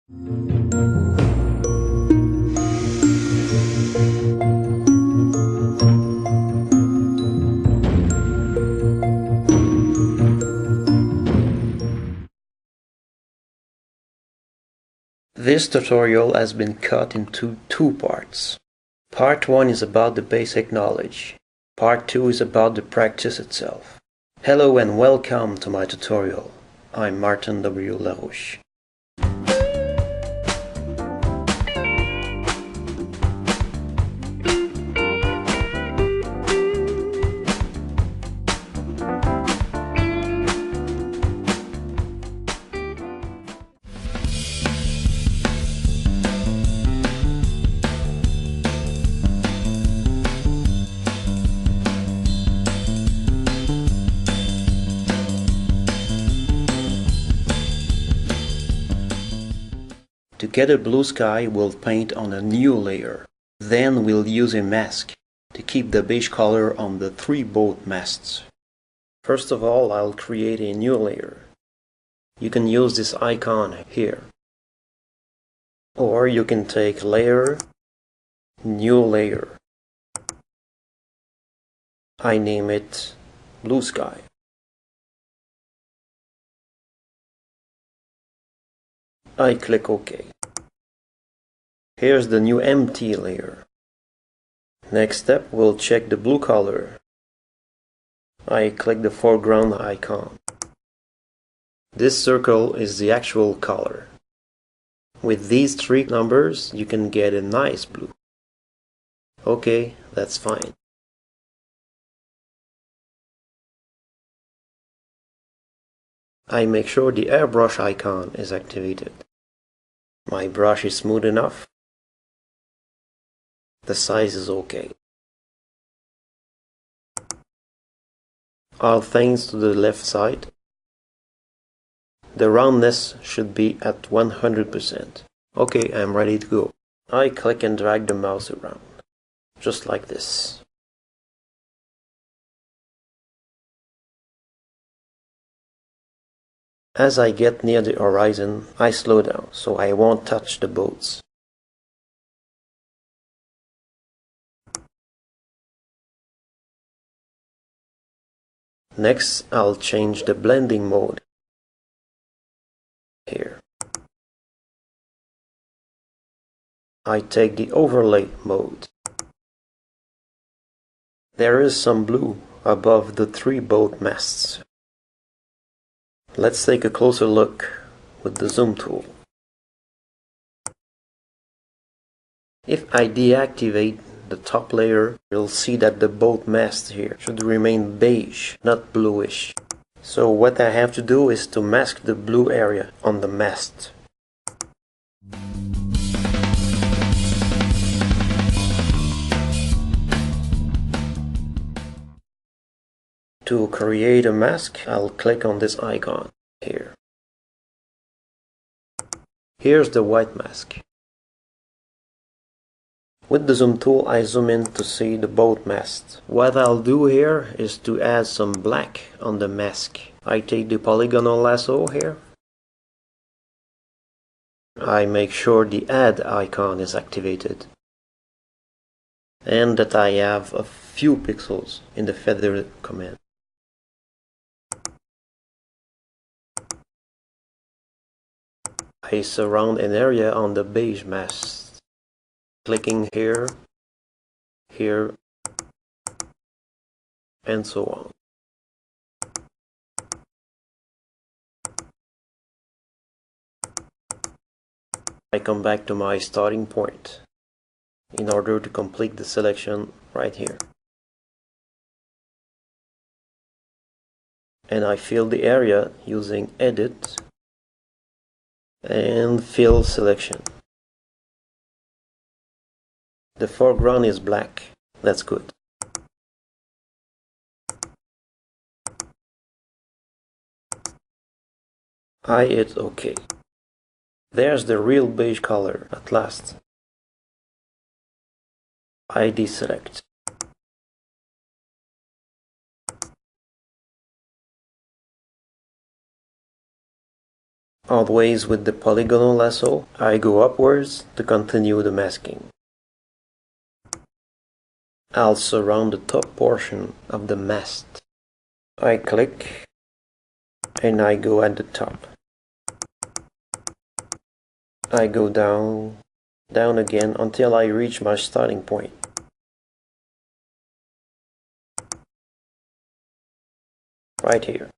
This tutorial has been cut into two parts. Part 1 is about the basic knowledge. Part 2 is about the practice itself. Hello and welcome to my tutorial. I'm Martin W. Larouche. To get a blue sky, we'll paint on a new layer. Then we'll use a mask to keep the beige color on the three boat masts. First of all, I'll create a new layer. You can use this icon here. Or you can take Layer, New Layer. I name it Blue Sky. I click OK. Here's the new empty layer. Next step, we'll check the blue color. I click the foreground icon. This circle is the actual color. With these three numbers, you can get a nice blue. Okay, that's fine. I make sure the airbrush icon is activated. My brush is smooth enough. The size is okay. All things to the left side. The roundness should be at 100%. Okay, I'm ready to go. I click and drag the mouse around. Just like this. As I get near the horizon, I slow down so I won't touch the boats. Next, I'll change the blending mode. Here. I take the overlay mode. There is some blue above the three boat masts. Let's take a closer look with the zoom tool. If I deactivate the top layer, you'll see that the boat mast here should remain beige, not bluish. So what I have to do is to mask the blue area on the mast. To create a mask, I'll click on this icon here. Here's the white mask. With the zoom tool, I zoom in to see the boat mast. What I'll do here is to add some black on the mask. I take the polygonal lasso here. I make sure the add icon is activated. And that I have a few pixels in the feather command. I surround an area on the beige mast, clicking here, here, and so on. I come back to my starting point in order to complete the selection right here. And I fill the area using Edit and Fill Selection. The foreground is black. That's good. I hit OK. There's the real beige color at last. I deselect. Always with the polygonal lasso, I go upwards to continue the masking. I'll surround the top portion of the mast. I click and I go at the top. I go down, down again until I reach my starting point. Right here.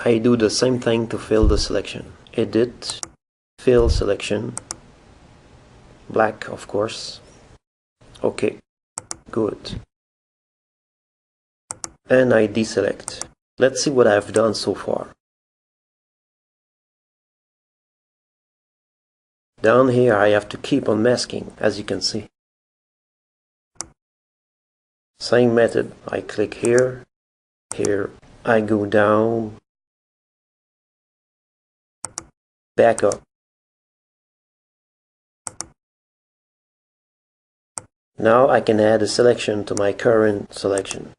I do the same thing to fill the selection. Edit, fill selection, black of course. Okay, good. And I deselect. Let's see what I've done so far. Down here I have to keep on masking, as you can see. Same method, I click here, here, I go down, back up. Now I can add a selection to my current selection.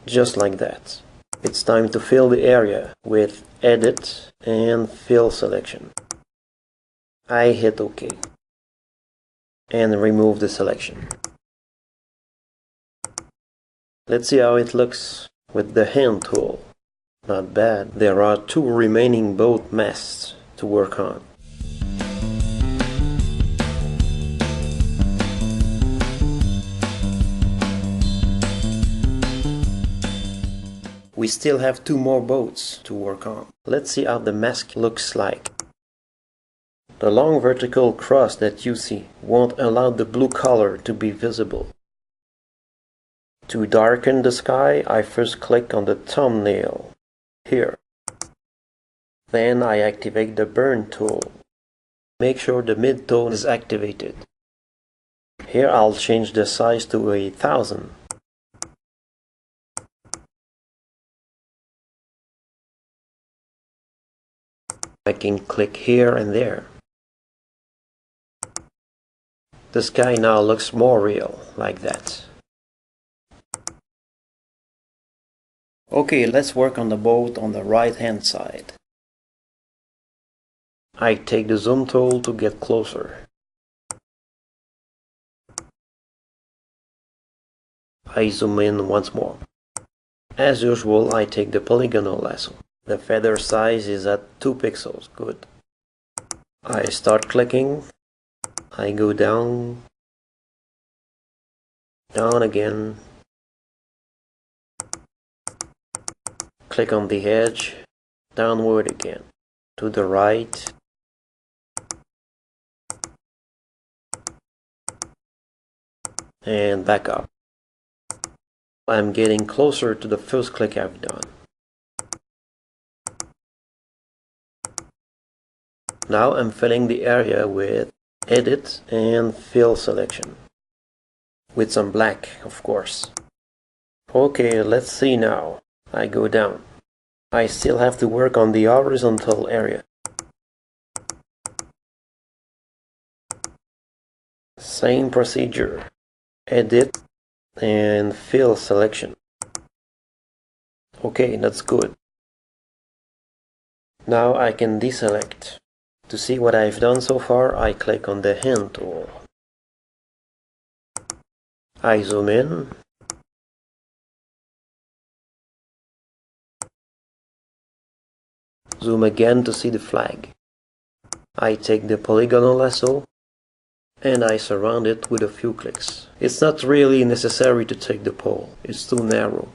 Just like that. It's time to fill the area with Edit and Fill selection. I hit OK and remove the selection. Let's see how it looks with the hand tool. Not bad. There are 2 remaining boat masts to work on. We still have 2 more boats to work on. Let's see how the mask looks like. The long vertical cross that you see won't allow the blue color to be visible. To darken the sky, I first click on the thumbnail, here. Then I activate the burn tool. Make sure the mid-tone is activated. Here I'll change the size to 1000. I can click here and there. The sky now looks more real, like that. Okay, let's work on the boat on the right hand side. I take the zoom tool to get closer. I zoom in once more. As usual, I take the polygonal lasso. The feather size is at 2 pixels, good. I start clicking. I go down, down again. Click on the edge, downward again, to the right. And back up. I'm getting closer to the first click I've done. Now I'm filling the area with Edit and Fill selection. With some black, of course. Okay, let's see now. I go down. I still have to work on the horizontal area. Same procedure. Edit and Fill selection. Okay, that's good. Now I can deselect. To see what I've done so far, I click on the hand tool. I zoom in. Zoom again to see the flag. I take the polygonal lasso and I surround it with a few clicks. It's not really necessary to take the pole, it's too narrow.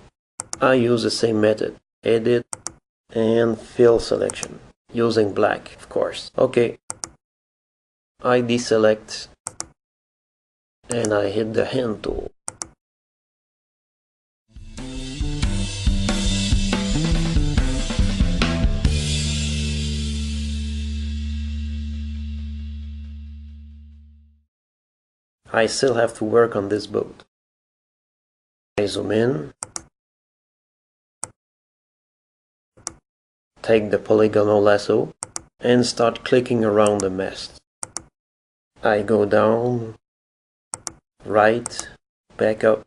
I use the same method, Edit and Fill selection, using black, of course. Okay, I deselect and I hit the hand tool. I still have to work on this boat. I zoom in, take the polygonal lasso, and start clicking around the mast. I go down, right, back up,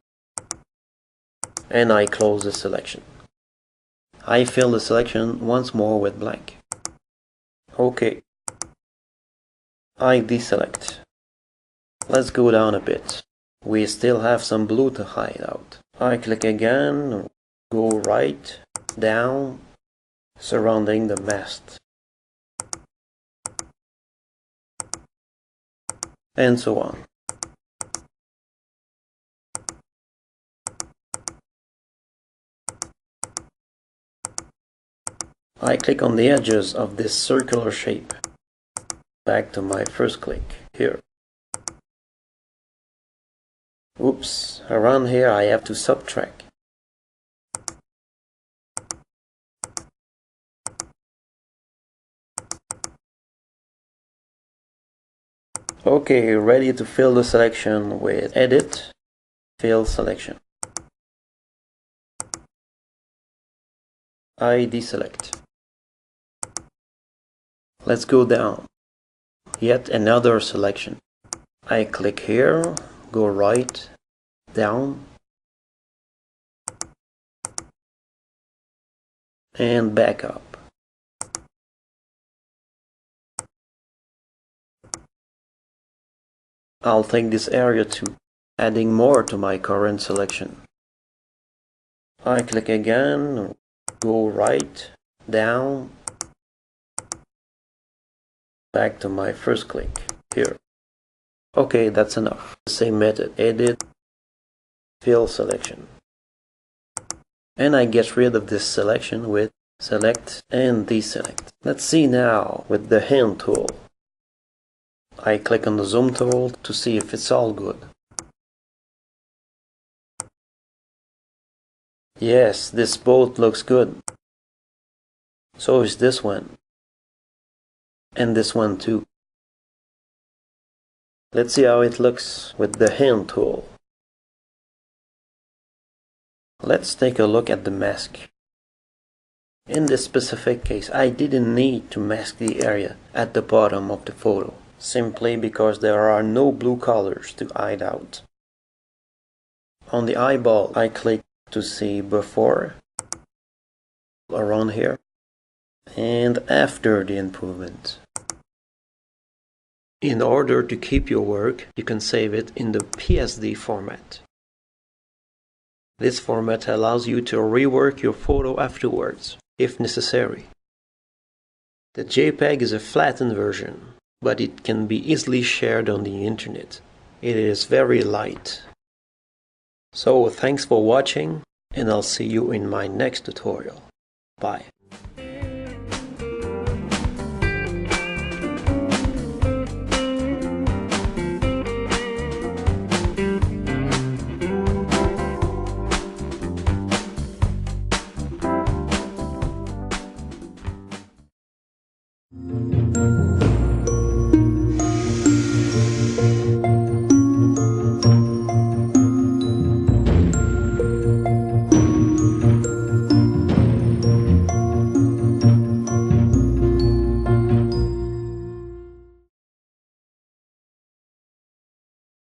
and I close the selection. I fill the selection once more with blank. OK. I deselect. Let's go down a bit. We still have some blue to hide out. I click again, go right, down, surrounding the mask, and so on. I click on the edges of this circular shape. Back to my first click, here. Oops, around here I have to subtract. OK, ready to fill the selection with Edit, Fill Selection. I deselect. Let's go down. Yet another selection. I click here, go right, down, and back up. I'll take this area too, adding more to my current selection. I click again, go right, down, back to my first click, here. OK, that's enough. Same method, Edit, Fill Selection. And I get rid of this selection with Select and Deselect. Let's see now with the Hand tool. I click on the Zoom tool to see if it's all good. Yes, this boat looks good. So is this one. And this one too. Let's see how it looks with the Hand tool. Let's take a look at the mask. In this specific case, I didn't need to mask the area at the bottom of the photo, simply because there are no blue colors to hide out. On the eyeball, I click to see before, around here, and after the improvement. In order to keep your work, you can save it in the PSD format. This format allows you to rework your photo afterwards, if necessary. The JPEG is a flattened version, but it can be easily shared on the internet. It is very light. So thanks for watching, and I'll see you in my next tutorial. Bye.